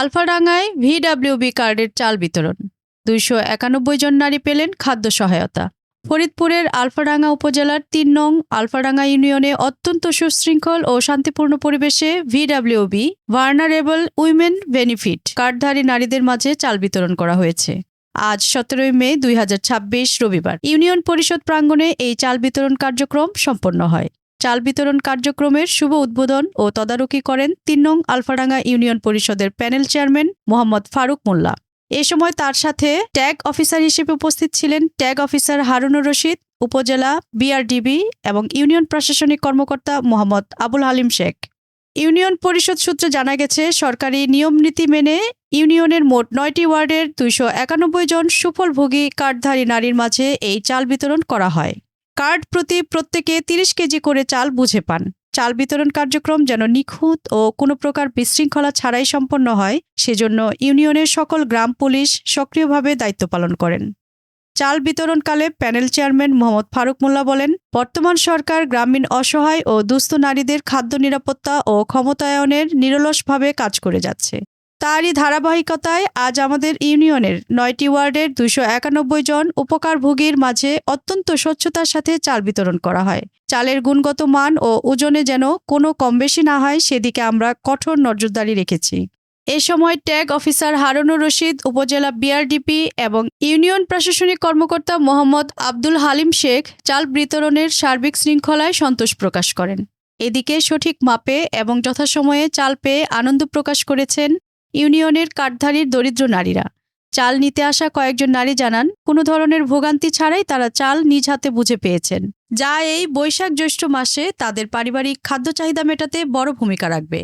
আলফাডাঙ্গায় ভিডব্লিউবি কার্ডের চাল বিতরণ। 291 জন নারী পেলেন খাদ্য সহায়তা। ফরিদপুরের আলফাডাঙ্গা উপজেলার 3 নং আলফাডাঙ্গা ইউনিয়নে অত্যন্ত সুশৃঙ্খল ও শান্তিপূর্ণ পরিবেশে ভিডব্লিউবি ভার্নারেবল উইমেন বেনিফিট কার্ডধারী নারীদের মাঝে চাল বিতরণ করা হয়েছে। আজ 17 মে 2026 রবিবার ইউনিয়ন পরিষদ প্রাঙ্গণে এই চাল বিতরণ কার্যক্রম সম্পন্ন হয়। চাল বিতরণ কার্যক্রমের শুভ উদ্বোধন ও তদারকি করেন 3 নং আলফাডাঙ্গা ইউনিয়ন পরিষদের প্যানেল চেয়ারম্যান মোহাম্মদ ফারুক মোল্লা। এ সময় তার সাথে ট্যাগ অফিসার হিসেবে উপস্থিত ছিলেন ট্যাগ অফিসার হারুনুর রশিদ, উপজেলা বিআরডিবি এবং ইউনিয়ন প্রশাসনিক কর্মকর্তা মোহাম্মদ আবুল হালিম শেখ। ইউনিয়ন পরিষদ সূত্রে জানা গেছে, সরকারি নিয়মনীতি মেনে ইউনিয়নের মোট 9টি ওয়ার্ডের 291 জন সুফলভোগী কার্ডধারী নারীর মাঝে এই চাল বিতরণ করা হয়। কার্ড প্রতি প্রত্যেকে 30 কেজি করে চাল বুঝে পান। চাল বিতরণ কার্যক্রম যেন নিখুঁত ও কোনো প্রকার বিশৃঙ্খলা ছাড়াই সম্পন্ন হয়, সেজন্য ইউনিয়নের সকল গ্রাম পুলিশ সক্রিয়ভাবে দায়িত্ব পালন করেন। চাল বিতরণকালে প্যানেল চেয়ারম্যান মোহাম্মদ ফারুক মোল্লা বলেন, বর্তমান সরকার গ্রামীণ অসহায় ও দুস্থ নারীদের খাদ্য নিরাপত্তা ও ক্ষমতায়নের নিরলসভাবে কাজ করে যাচ্ছে। তারই ধারাবাহিকতায় আজ আমাদের ইউনিয়নের 9টি ওয়ার্ডের 291 জন উপকারভোগীর মাঝে অত্যন্ত স্বচ্ছতার সাথে চাল বিতরণ করা হয়। চালের গুণগত মান ও ওজনে যেন কোনো কমবেশি না হয়, সেদিকে আমরা কঠোর নজরদারি রেখেছি। এ সময় ট্যাগ অফিসার হারুনুর রশিদ, উপজেলা বিআরডিপি এবং ইউনিয়ন প্রশাসনিক কর্মকর্তা মোহাম্মদ আবুল হালিম শেখ চাল বিতরণের সার্বিক শৃঙ্খলায় সন্তোষ প্রকাশ করেন। এদিকে সঠিক মাপে এবং যথাসময়ে চাল পেয়ে আনন্দ প্রকাশ করেছেন ইউনিয়নের কার্ডধারীর দরিদ্র নারীরা। চাল নিতে আসা কয়েকজন নারী জানান, কোনো ধরনের ভোগান্তি ছাড়াই তারা চাল নিজ হাতে বুঝে পেয়েছেন, যা এই বৈশাখ জ্যৈষ্ঠ মাসে তাদের পারিবারিক খাদ্য চাহিদা মেটাতে বড় ভূমিকা রাখবে।